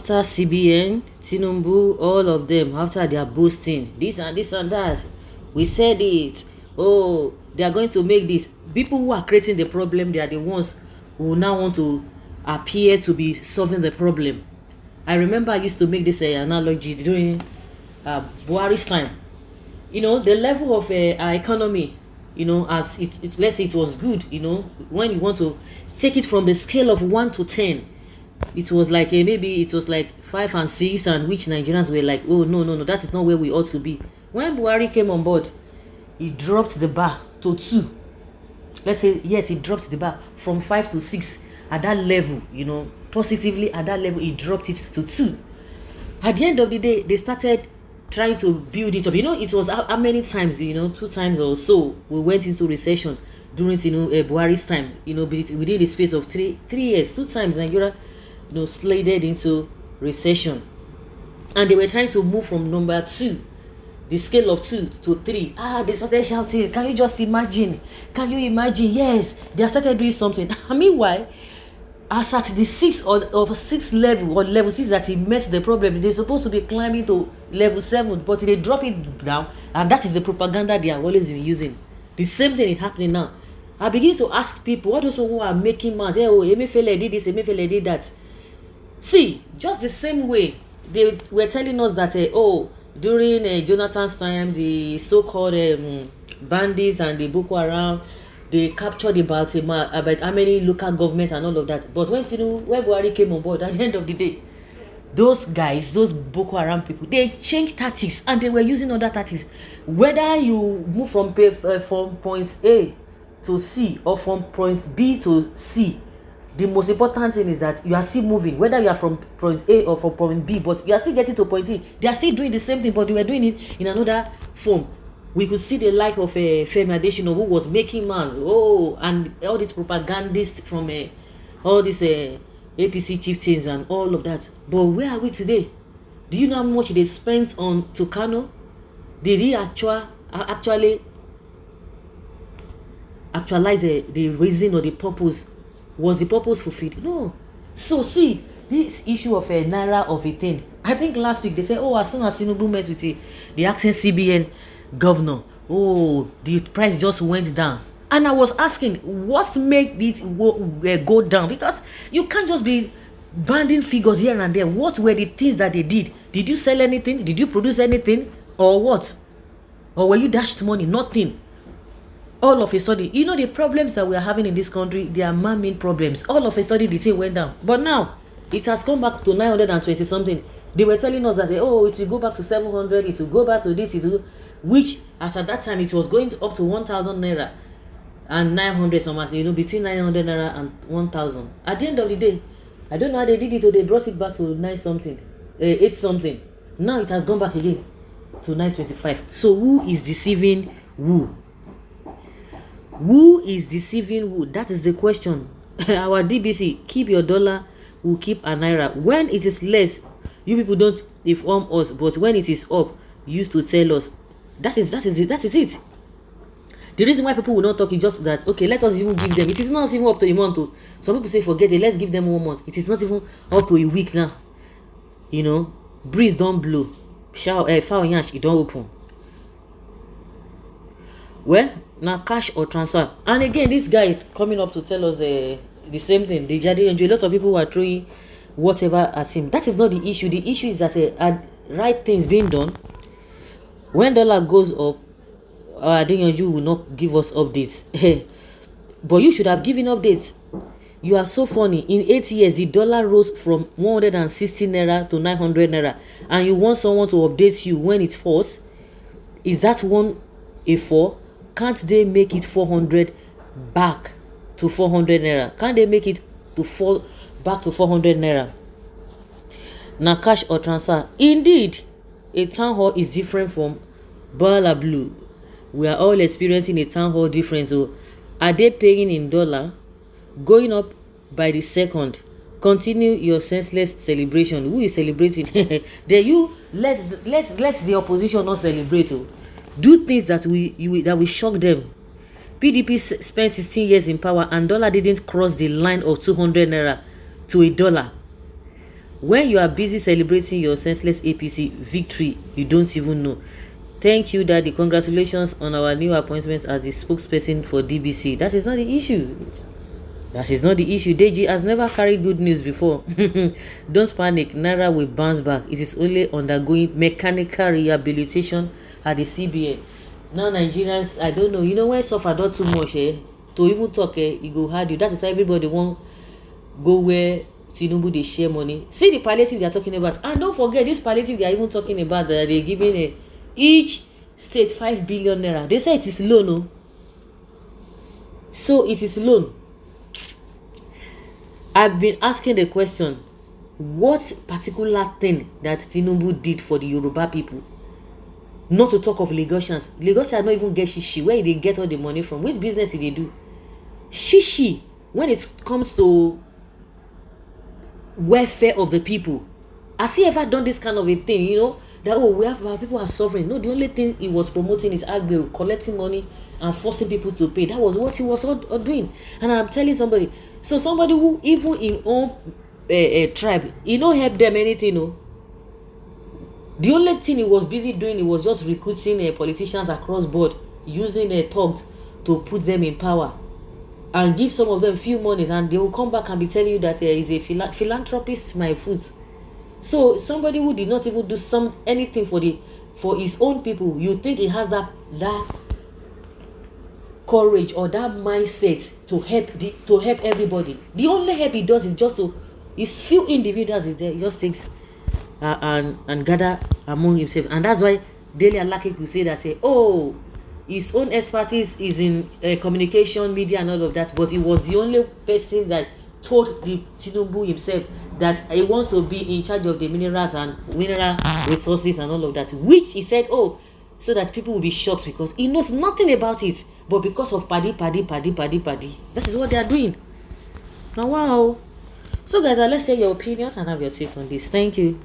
after CBN, Tinubu, all of them, after they are boasting this and that, we said it. Oh, they are going to make this. People who are creating the problem, they are the ones who now want to appear to be solving the problem. I remember I used to make this analogy during Buhari's time. The level of our economy, as let's say it was good. When you want to take it from the scale of 1 to 10, it was like maybe it was like 5 and 6, and which Nigerians were like, oh no, that is not where we ought to be. When Buhari came on board, he dropped the bar to 2. Let's say yes, he dropped the bar from 5 to 6. At that level, positively at that level, he dropped it to 2. At the end of the day, they started trying to build it up. It was how many times, 2 times or so we went into recession during Buhari's time. Within the space of 3 years, 2 times Nigeria slided into recession, and they were trying to move from number 2, the scale of 2 to 3. They started shouting, can you just imagine? Can you imagine? Yes, they have started doing something. Meanwhile, as at the 6th or 6th level, or level 6 that he met the problem, they're supposed to be climbing to level 7, but they drop it down, and that is the propaganda they have always been using. The same thing is happening now. I begin to ask people, what those who are making mad, Emefiele did this, Emefiele did that. See, just the same way they were telling us that during Jonathan's time, the so-called bandits and the Boko Haram, they captured about how many local governments and all of that. But when Buhari came on board, at the end of the day, those guys, those Boko Haram people, they changed tactics, and they were using other tactics. Whether you move from point A to C or from point B to C, the most important thing is that you are still moving, whether you are from point A or from point B, but you are still getting to point C. They are still doing the same thing, but they were doing it in another form. We could see the like of Femi Adesina, who was making mans, and all these propagandists from all these APC chieftains and all of that. But where are we today? Do you know how much they spent on Tucano? Did he actually actualize the reason or the purpose? Was the purpose fulfilled? No. So see, this issue of a Naira of a thing. I think last week they said, as soon as Tinubu met with the acting CBN governor, the price just went down. And I was asking, what made it go down? Because you can't just be banding figures here and there. What were the things that they did? Did you sell anything? Did you produce anything? Or what? Or were you dashed money? Nothing. All of a sudden, the problems that we are having in this country, they are man-made problems. All of a sudden, the thing went down. But now, it has come back to 920 something. They were telling us that, it will go back to 700, it will go back to this, which, as at that time, it was going up to 1,000 Naira and 900 something, between 900 Naira and 1,000. At the end of the day, I don't know how they did it, or they brought it back to 9 something, 8 something. Now, it has gone back again to 925. So, who is deceiving who? Who is deceiving who? That is the question. Our DBC, keep your dollar, we'll keep a Naira. When it is less, you people don't inform us, but when it is up, you used to tell us. That is it. The reason why people will not talk is just that, let us even give them. It is not even up to a month. Some people say, forget it, let's give them 1 month. It is not even up to a week now. Breeze don't blow. Foul yansh, it don't open. Well, now cash or transfer. And again, this guy is coming up to tell us the same thing. A lot of people were throwing whatever at him. That is not the issue. The issue is that right things being done. When dollar goes up, you will not give us updates. But you should have given updates. You are so funny. In 8 years, the dollar rose from 160 Naira to 900 Naira. And you want someone to update you when it falls? Is that one a 4? Can't they make it 400 back to 400 Naira? Can't they make it to fall back to 400 Naira? Now, cash or transfer. Indeed, a town hall is different from Bala Blue. We are all experiencing a town hall difference. So, are they paying in dollar? Going up by the second. Continue your senseless celebration. Who is celebrating? Let the opposition not celebrate. Do things that will shock them. PDP spent 16 years in power, and dollar didn't cross the line of 200 Naira to $1. When you are busy celebrating your senseless APC victory, you don't even know. Thank you, Daddy. Congratulations on our new appointment as the spokesperson for DBC. That is not the issue. That is not the issue. Deji has never carried good news before. Don't panic. Naira will bounce back. It is only undergoing mechanical rehabilitation at the CBN. Now Nigerians, I don't know. You know when suffer don too much, to even talk, e go hard you. That is why everybody wan go where Tinubu dey share money. See the palliative they are talking about, and don't forget this palliative they are even talking about that they giving each state 5 billion naira. They say it is loan, oh. So it is loan. I've been asking the question, what particular thing that Tinubu did for the Yoruba people? Not to talk of Lagosians. Lagosians don't even get shishi. Where they get all the money from? Which business did they do? Shishi, when it comes to welfare of the people, has he ever done this kind of a thing? You know that we have our people are suffering. No, the only thing he was promoting is agberu, collecting money and forcing people to pay. That was what he was all doing. And I'm telling somebody, so somebody who even in own tribe, he no help them anything, no. The only thing he was busy doing, he was just recruiting politicians across board, using thugs to put them in power and give some of them few monies, and they will come back and be telling you that he's a philanthropist, my foot. So somebody who did not even do anything for his own people, you think he has that courage or that mindset to help everybody? The only help he does is just to, his few individuals is there, he just takes and gather among himself. And that's why Dele Alake could say that, his own expertise is in communication, media and all of that, but he was the only person that told the Tinubu himself that he wants to be in charge of the minerals and mineral resources and all of that, which he said, so that people will be shocked because he knows nothing about it, but because of paddy, that is what they are doing. Now, wow. So guys, let's say your opinion and have your take on this. Thank you.